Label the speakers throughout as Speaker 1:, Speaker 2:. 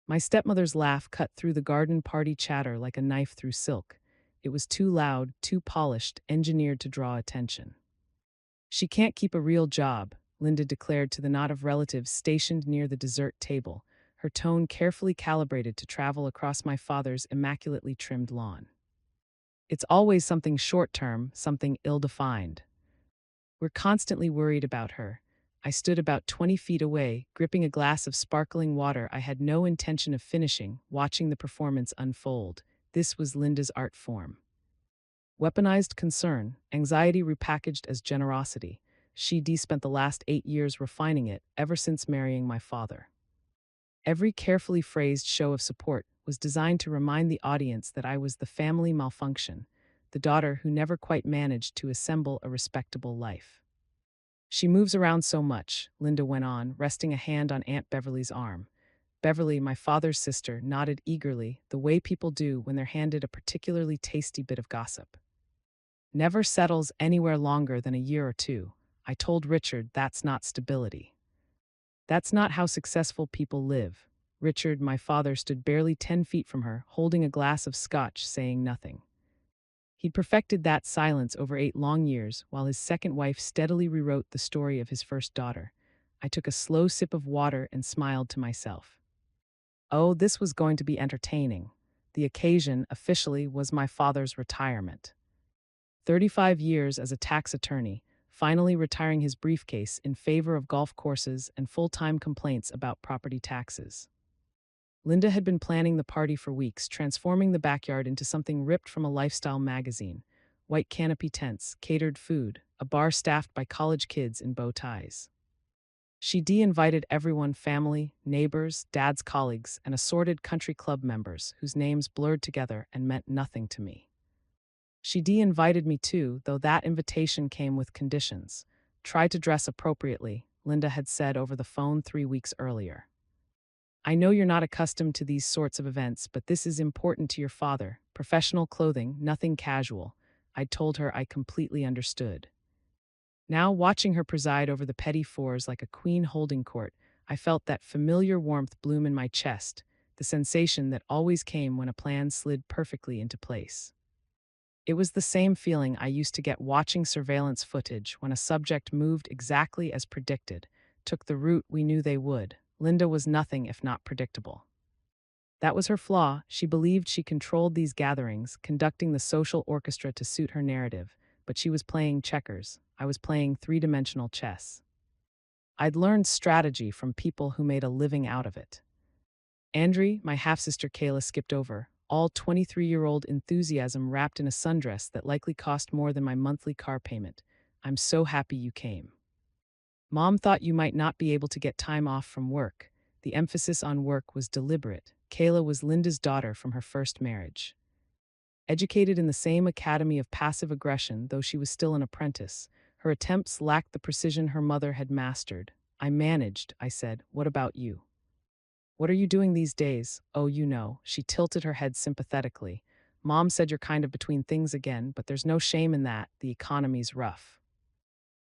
Speaker 1: My stepmother's laugh cut through the garden party chatter like a knife through silk. It was too loud, too polished, engineered to draw attention. She can't keep a real job, Linda declared to the knot of relatives stationed near the dessert table, her tone carefully calibrated to travel across my father's immaculately trimmed lawn. It's always something short-term, something ill-defined. We're constantly worried about her. I stood about 20 feet away, gripping a glass of sparkling water I had no intention of finishing, watching the performance unfold. This was Linda's art form. Weaponized concern, anxiety repackaged as generosity. She spent the last 8 years refining it, ever since marrying my father. Every carefully phrased show of support was designed to remind the audience that I was the family malfunction, the daughter who never quite managed to assemble a respectable life. She moves around so much, Linda went on, resting a hand on Aunt Beverly's arm. Beverly, my father's sister, nodded eagerly, the way people do when they're handed a particularly tasty bit of gossip. Never settles anywhere longer than a year or two. I told Richard that's not stability. That's not how successful people live. Richard, my father, stood barely 10 feet from her, holding a glass of scotch, saying nothing. He'd perfected that silence over 8 long years, while his second wife steadily rewrote the story of his first daughter. I took a slow sip of water and smiled to myself. Oh, this was going to be entertaining. The occasion, officially, was my father's retirement. 35 years as a tax attorney, finally retiring his briefcase in favor of golf courses and full-time complaints about property taxes. Linda had been planning the party for weeks, transforming the backyard into something ripped from a lifestyle magazine. White canopy tents, catered food, a bar staffed by college kids in bow ties. She de-invited everyone, family, neighbors, Dad's colleagues, and assorted country club members whose names blurred together and meant nothing to me. She de-invited me too, though that invitation came with conditions. Try to dress appropriately, Linda had said over the phone 3 weeks earlier. I know you're not accustomed to these sorts of events, but this is important to your father. Professional clothing, nothing casual. I'd told her I completely understood. Now, watching her preside over the petty fours like a queen holding court, I felt that familiar warmth bloom in my chest, the sensation that always came when a plan slid perfectly into place. It was the same feeling I used to get watching surveillance footage when a subject moved exactly as predicted, took the route we knew they would. Linda was nothing if not predictable. That was her flaw. She believed she controlled these gatherings, conducting the social orchestra to suit her narrative, but she was playing checkers. I was playing three-dimensional chess. I'd learned strategy from people who made a living out of it. Andrie, my half-sister Kayla, skipped over, all 23-year-old enthusiasm wrapped in a sundress that likely cost more than my monthly car payment. I'm so happy you came. Mom thought you might not be able to get time off from work. The emphasis on work was deliberate. Kayla was Linda's daughter from her first marriage. Educated in the same academy of passive aggression, though she was still an apprentice, her attempts lacked the precision her mother had mastered. I managed, I said. What about you? What are you doing these days? Oh, you know. She tilted her head sympathetically. Mom said you're kind of between things again, but there's no shame in that. The economy's rough.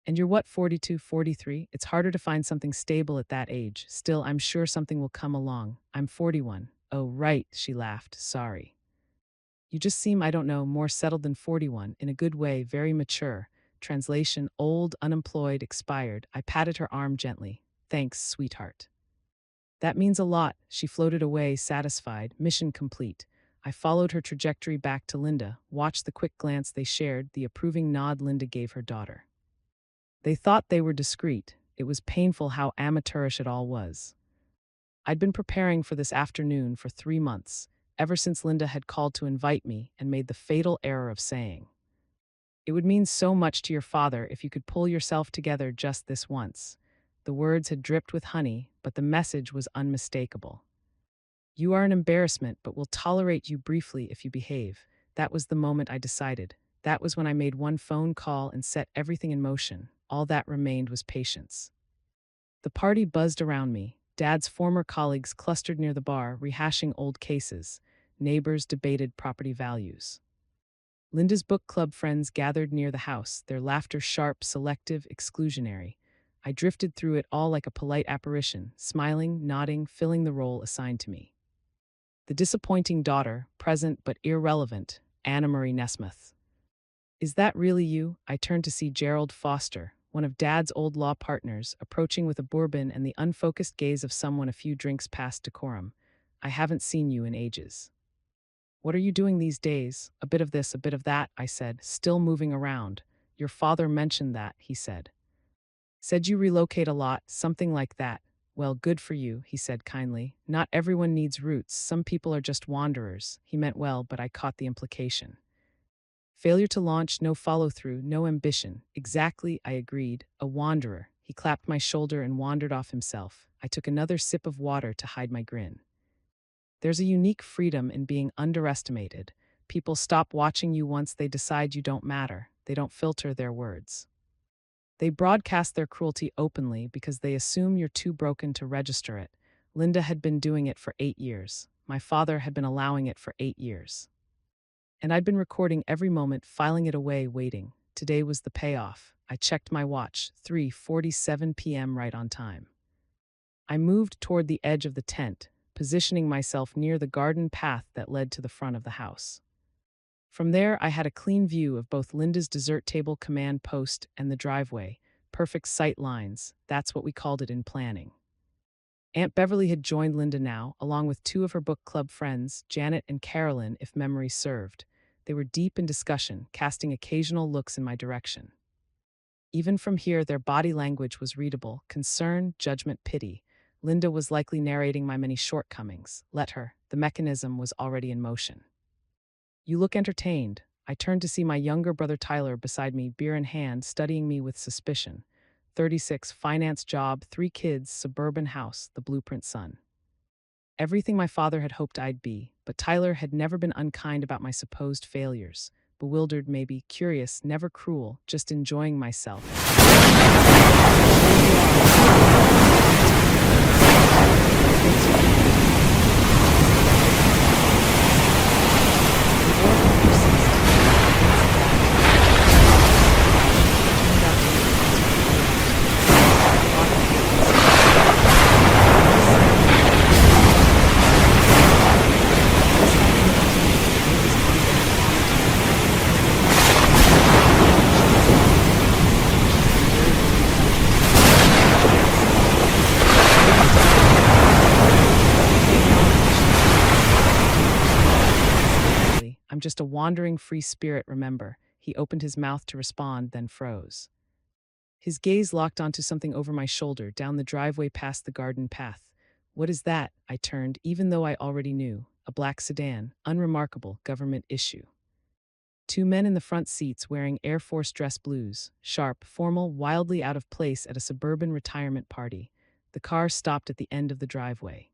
Speaker 1: And you're what, 42, 43? It's harder to find something stable at that age. Still, I'm sure something will come along. I'm 41. Oh, right, she laughed. Sorry. You just seem, I don't know, more settled than 41, in a good way, very mature. Translation, old, unemployed, expired. I patted her arm gently. Thanks, sweetheart. That means a lot. She floated away, satisfied, mission complete. I followed her trajectory back to Linda, watched the quick glance they shared, the approving nod Linda gave her daughter. They thought they were discreet. It was painful how amateurish it all was. I'd been preparing for this afternoon for 3 months, ever since Linda had called to invite me and made the fatal error of saying, "It would mean so much to your father if you could pull yourself together just this once." The words had dripped with honey, but the message was unmistakable. You are an embarrassment, but we'll tolerate you briefly if you behave. That was the moment I decided. That was when I made one phone call and set everything in motion. All that remained was patience. The party buzzed around me. Dad's former colleagues clustered near the bar, rehashing old cases. Neighbors debated property values. Linda's book club friends gathered near the house, their laughter sharp, selective, exclusionary. I drifted through it all like a polite apparition, smiling, nodding, filling the role assigned to me. The disappointing daughter, present but irrelevant, Anna Marie Nesmith. Is that really you? I turned to see Gerald Foster, one of Dad's old law partners, approaching with a bourbon and the unfocused gaze of someone a few drinks past decorum. I haven't seen you in ages. What are you doing these days? A bit of this, a bit of that, I said, still moving around. Your father mentioned that, he said. Said you relocate a lot, something like that. Well, good for you, he said kindly. Not everyone needs roots. Some people are just wanderers. He meant well, but I caught the implication. Failure to launch, no follow-through, no ambition. Exactly, I agreed. A wanderer. He clapped my shoulder and wandered off himself. I took another sip of water to hide my grin. There's a unique freedom in being underestimated. People stop watching you once they decide you don't matter. They don't filter their words. They broadcast their cruelty openly because they assume you're too broken to register it. Linda had been doing it for 8 years. My father had been allowing it for 8 years. And I'd been recording every moment, filing it away, waiting. Today was the payoff. I checked my watch, 3:47 p.m. right on time. I moved toward the edge of the tent, positioning myself near the garden path that led to the front of the house. From there, I had a clean view of both Linda's dessert table command post and the driveway. Perfect sight lines, that's what we called it in planning. Aunt Beverly had joined Linda now, along with 2 of her book club friends, Janet and Carolyn, if memory served. They were deep in discussion, casting occasional looks in my direction. Even from here, their body language was readable: concern, judgment, pity. Linda was likely narrating my many shortcomings. Let her. The mechanism was already in motion. You look entertained. I turned to see my younger brother Tyler beside me, beer in hand, studying me with suspicion. 36, finance job, 3 kids, suburban house, the blueprint son. Everything my father had hoped I'd be, but Tyler had never been unkind about my supposed failures. Bewildered maybe, curious, never cruel, just enjoying myself. I'm just a wandering free spirit, remember. He opened his mouth to respond, then froze. His gaze locked onto something over my shoulder, down the driveway past the garden path. What is that? I turned, even though I already knew. A black sedan, unremarkable, government issue. 2 men in the front seats wearing Air Force dress blues, sharp, formal, wildly out of place at a suburban retirement party. The car stopped at the end of the driveway.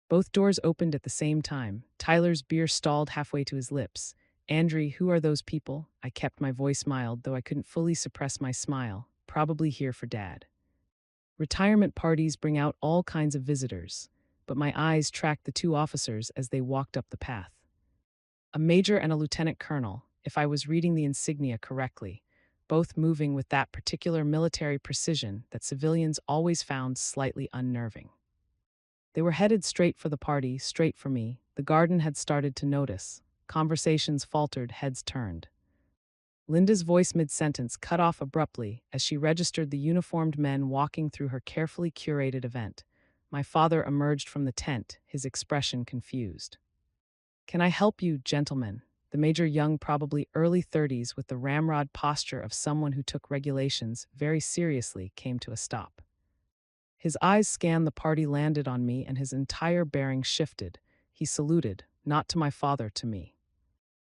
Speaker 1: Both doors opened at the same time. Tyler's beer stalled halfway to his lips. Andrew, who are those people? I kept my voice mild, though I couldn't fully suppress my smile. Probably here for Dad. Retirement parties bring out all kinds of visitors, but my eyes tracked the 2 officers as they walked up the path. A major and a lieutenant colonel, if I was reading the insignia correctly, both moving with that particular military precision that civilians always found slightly unnerving. They were headed straight for the party, straight for me. The garden had started to notice. Conversations faltered, heads turned. Linda's voice mid-sentence cut off abruptly as she registered the uniformed men walking through her carefully curated event. My father emerged from the tent, his expression confused. Can I help you, gentlemen? The major, young, probably early 30s, with the ramrod posture of someone who took regulations very seriously, came to a stop. His eyes scanned the party, landed on me, and his entire bearing shifted. He saluted, not to my father, to me.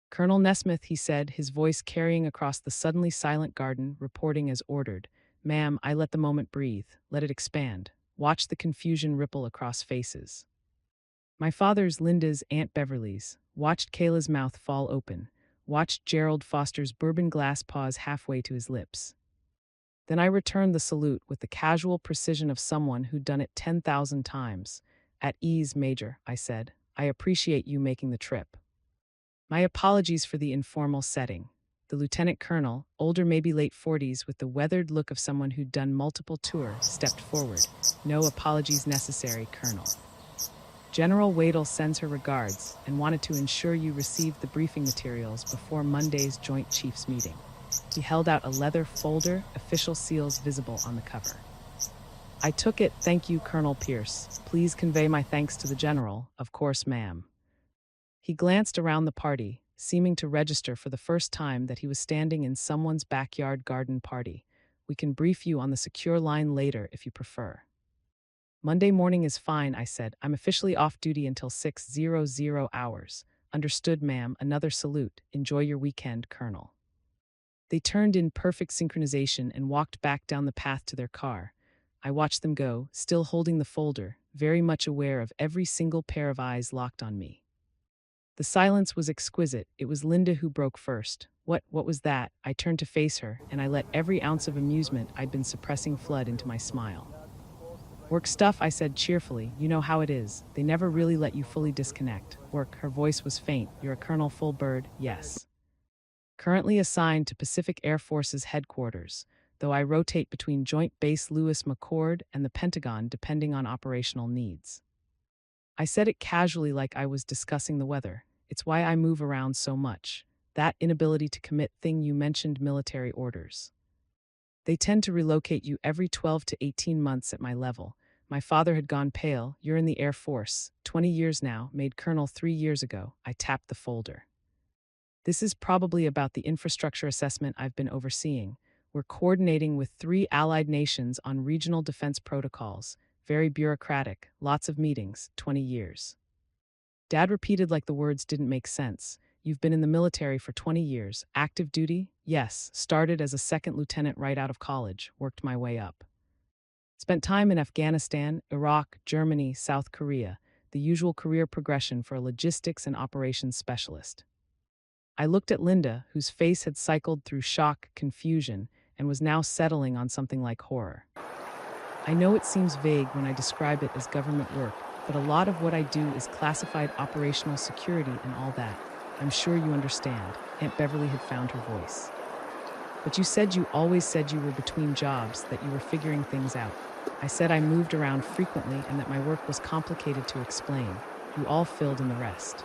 Speaker 1: Colonel Nesmith, he said, his voice carrying across the suddenly silent garden, reporting as ordered. Ma'am, I let the moment breathe, let it expand. Watch the confusion ripple across faces. My father's, Linda's, Aunt Beverly's. Watched Kayla's mouth fall open. Watched Gerald Foster's bourbon glass pause halfway to his lips. Then I returned the salute with the casual precision of someone who'd done it 10,000 times. At ease, Major, I said. I appreciate you making the trip. My apologies for the informal setting. The lieutenant colonel, older, maybe late 40s, with the weathered look of someone who'd done multiple tours, stepped forward. No apologies necessary, Colonel. General Wadle sends her regards and wanted to ensure you received the briefing materials before Monday's Joint Chiefs meeting. He held out a leather folder, official seals visible on the cover. I took it, thank you, Colonel Pierce. Please convey my thanks to the General, of course, ma'am. He glanced around the party, seeming to register for the first time that he was standing in someone's backyard garden party. We can brief you on the secure line later if you prefer. Monday morning is fine, I said. I'm officially off duty until 6:00 hours. Understood, ma'am. Another salute. Enjoy your weekend, Colonel. They turned in perfect synchronization and walked back down the path to their car. I watched them go, still holding the folder, very much aware of every single pair of eyes locked on me. The silence was exquisite. It was Linda who broke first. What was that? I turned to face her, and I let every ounce of amusement I'd been suppressing flood into my smile. Work stuff, I said cheerfully. You know how it is. They never really let you fully disconnect. Work, her voice was faint. You're a Colonel Full Bird? Yes. Currently assigned to Pacific Air Force's headquarters, though I rotate between Joint Base Lewis McChord and the Pentagon depending on operational needs. I said it casually like I was discussing the weather. It's why I move around so much. That inability to commit thing you mentioned, military orders. They tend to relocate you every 12 to 18 months at my level. My father had gone pale. You're in the Air Force. 20 years now, made Colonel 3 years ago. I tapped the folder. This is probably about the infrastructure assessment I've been overseeing. We're coordinating with 3 allied nations on regional defense protocols. Very bureaucratic, lots of meetings, 20 years. Dad repeated like the words didn't make sense. You've been in the military for 20 years. Active duty? Yes. Started as a second lieutenant right out of college. Worked my way up. Spent time in Afghanistan, Iraq, Germany, South Korea. The usual career progression for a logistics and operations specialist. I looked at Linda, whose face had cycled through shock, confusion, and was now settling on something like horror. I know it seems vague when I describe it as government work, but a lot of what I do is classified operational security and all that. I'm sure you understand. Aunt Beverly had found her voice. But you always said you were between jobs, that you were figuring things out. I said I moved around frequently and that my work was complicated to explain. You all filled in the rest.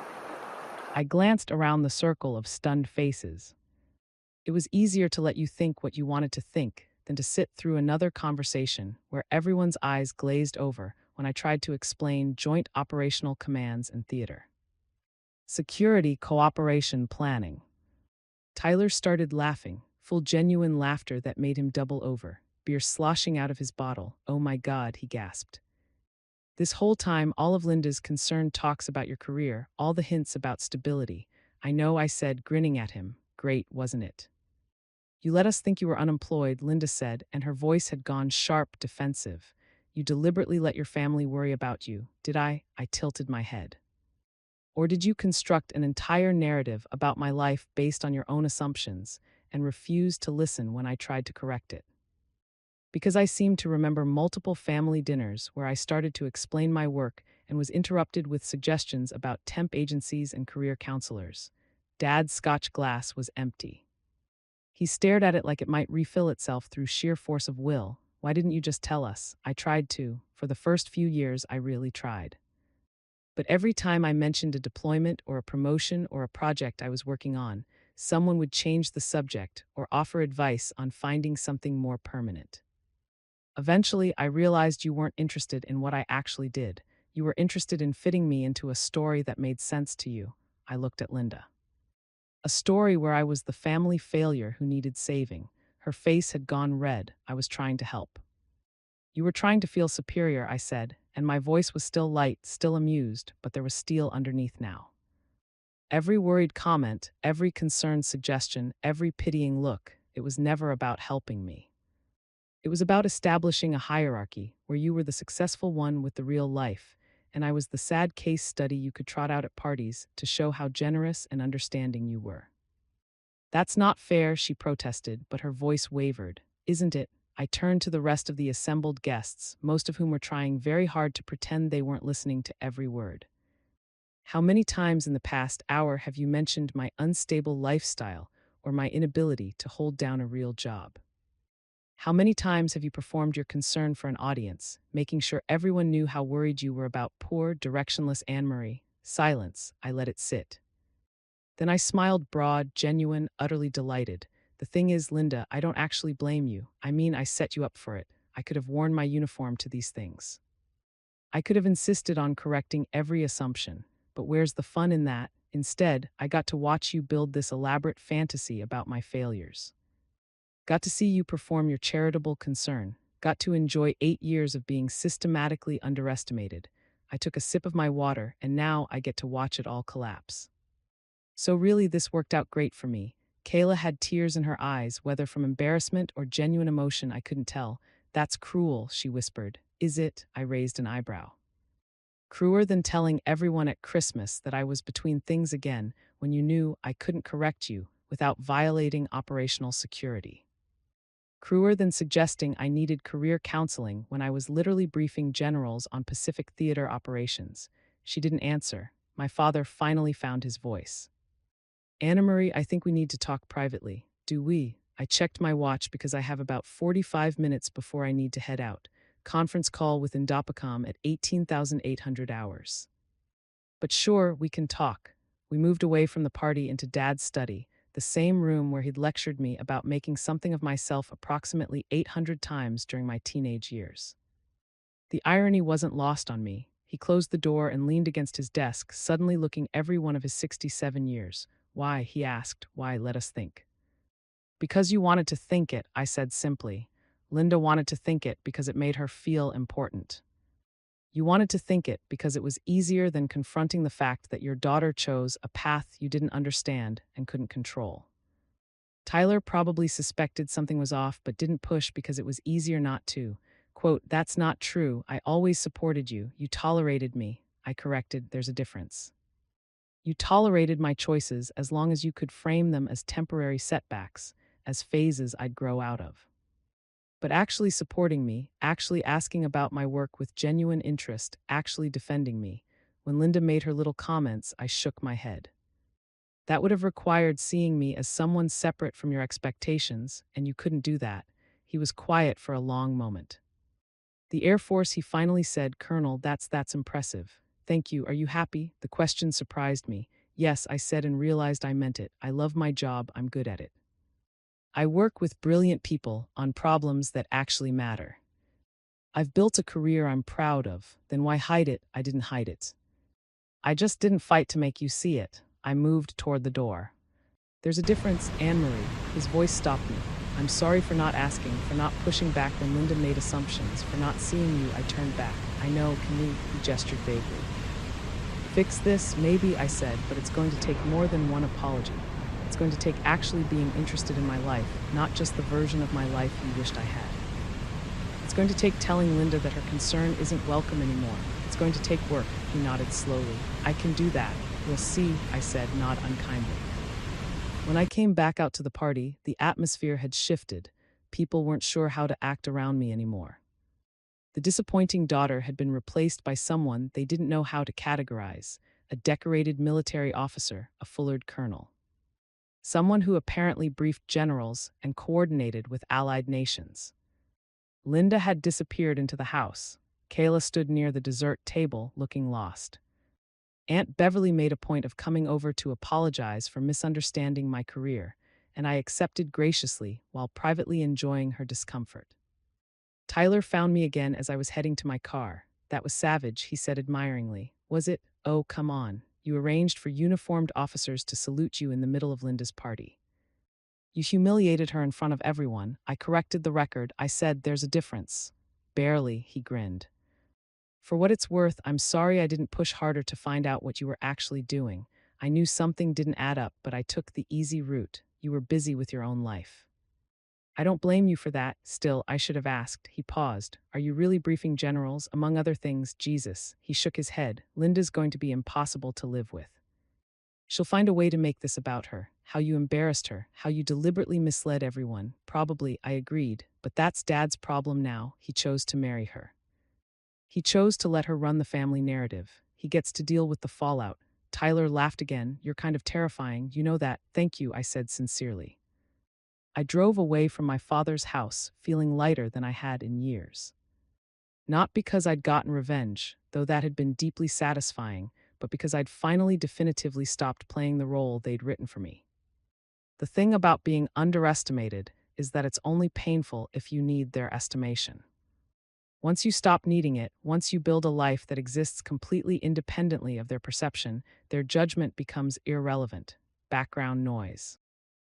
Speaker 1: I glanced around the circle of stunned faces. It was easier to let you think what you wanted to think than to sit through another conversation where everyone's eyes glazed over when I tried to explain joint operational commands and theater. Security cooperation planning. Tyler started laughing, full genuine laughter that made him double over, beer sloshing out of his bottle. Oh my God, he gasped. This whole time, all of Linda's concerned talks about your career, all the hints about stability. I know, I said, grinning at him. Great, wasn't it? You let us think you were unemployed, Linda said, and her voice had gone sharp, defensive. You deliberately let your family worry about you, did I? I tilted my head. Or did you construct an entire narrative about my life based on your own assumptions and refuse to listen when I tried to correct it? Because I seemed to remember multiple family dinners where I started to explain my work and was interrupted with suggestions about temp agencies and career counselors. Dad's Scotch glass was empty. He stared at it like it might refill itself through sheer force of will. Why didn't you just tell us? I tried to. For the first few years, I really tried. But every time I mentioned a deployment or a promotion or a project I was working on, someone would change the subject or offer advice on finding something more permanent. Eventually, I realized you weren't interested in what I actually did. You were interested in fitting me into a story that made sense to you. I looked at Linda. A story where I was the family failure who needed saving. Her face had gone red. I was trying to help. You were trying to feel superior, I said, and my voice was still light, still amused, but there was steel underneath now. Every worried comment, every concerned suggestion, every pitying look, it was never about helping me. It was about establishing a hierarchy where you were the successful one with the real life, and I was the sad case study you could trot out at parties to show how generous and understanding you were. That's not fair, she protested, but her voice wavered. Isn't it? I turned to the rest of the assembled guests, most of whom were trying very hard to pretend they weren't listening to every word. How many times in the past hour have you mentioned my unstable lifestyle or my inability to hold down a real job? How many times have you performed your concern for an audience, making sure everyone knew how worried you were about poor, directionless Anne Marie? Silence. I let it sit. Then I smiled broad, genuine, utterly delighted. The thing is, Linda, I don't actually blame you. I mean, I set you up for it. I could have worn my uniform to these things. I could have insisted on correcting every assumption. But where's the fun in that? Instead, I got to watch you build this elaborate fantasy about my failures. Got to see you perform your charitable concern. Got to enjoy 8 years of being systematically underestimated. I took a sip of my water, and now I get to watch it all collapse. So really, this worked out great for me. Kayla had tears in her eyes, whether from embarrassment or genuine emotion, I couldn't tell. That's cruel, she whispered. Is it? I raised an eyebrow. Crueler than telling everyone at Christmas that I was between things again when you knew I couldn't correct you without violating operational security. Crueler than suggesting I needed career counseling when I was literally briefing generals on Pacific theater operations. She didn't answer. My father finally found his voice. Anna Marie, I think we need to talk privately. Do we? I checked my watch because I have about 45 minutes before I need to head out. Conference call with Indopacom at 18,800 hours. But sure, we can talk. We moved away from the party into Dad's study, the same room where he'd lectured me about making something of myself approximately 800 times during my teenage years. The irony wasn't lost on me. He closed the door and leaned against his desk, suddenly looking every one of his 67 years. Why, he asked, why, let us think. Because you wanted to think it, I said simply. Linda wanted to think it because it made her feel important. You wanted to think it because it was easier than confronting the fact that your daughter chose a path you didn't understand and couldn't control. Tyler probably suspected something was off but didn't push because it was easier not to. Quote, that's not true. I always supported you. You tolerated me. I corrected, there's a difference. You tolerated my choices as long as you could frame them as temporary setbacks, as phases I'd grow out of. But actually supporting me, actually asking about my work with genuine interest, actually defending me, when Linda made her little comments, I shook my head. That would have required seeing me as someone separate from your expectations, and you couldn't do that. He was quiet for a long moment. The Air Force, he finally said, Colonel, that's impressive. Thank you. Are you happy? The question surprised me. Yes, I said and realized I meant it. I love my job. I'm good at it. I work with brilliant people on problems that actually matter. I've built a career I'm proud of. Then why hide it? I didn't hide it. I just didn't fight to make you see it. I moved toward the door. There's a difference, Anne-Marie. His voice stopped me. I'm sorry for not asking, for not pushing back when Linda made assumptions, for not seeing you. I turned back. I know, can we? He gestured vaguely. Fix this? Maybe, I said, but it's going to take more than one apology. It's going to take actually being interested in my life, not just the version of my life you wished I had. It's going to take telling Linda that her concern isn't welcome anymore. It's going to take work, he nodded slowly. I can do that. You'll see, I said, not unkindly. When I came back out to the party, the atmosphere had shifted. People weren't sure how to act around me anymore. The disappointing daughter had been replaced by someone they didn't know how to categorize, a decorated military officer, a Fullard colonel. Someone who apparently briefed generals and coordinated with allied nations. Linda had disappeared into the house. Kayla stood near the dessert table, looking lost. Aunt Beverly made a point of coming over to apologize for misunderstanding my career, and I accepted graciously while privately enjoying her discomfort. Tyler found me again as I was heading to my car. That was savage, he said admiringly. Was it? Oh, come on. You arranged for uniformed officers to salute you in the middle of Linda's party. You humiliated her in front of everyone. I corrected the record. I said, there's a difference. Barely, he grinned. For what it's worth, I'm sorry I didn't push harder to find out what you were actually doing. I knew something didn't add up, but I took the easy route. You were busy with your own life. I don't blame you for that. Still, I should have asked. He paused. Are you really briefing generals? Among other things, Jesus. He shook his head. Linda's going to be impossible to live with. She'll find a way to make this about her. How you embarrassed her. How you deliberately misled everyone. Probably, I agreed. But that's Dad's problem now. He chose to marry her. He chose to let her run the family narrative. He gets to deal with the fallout. Tyler laughed again. You're kind of terrifying. You know that. Thank you, I said sincerely. I drove away from my father's house feeling lighter than I had in years. Not because I'd gotten revenge, though that had been deeply satisfying, but because I'd finally definitively stopped playing the role they'd written for me. The thing about being underestimated is that it's only painful if you need their estimation. Once you stop needing it, once you build a life that exists completely independently of their perception, their judgment becomes irrelevant, background noise.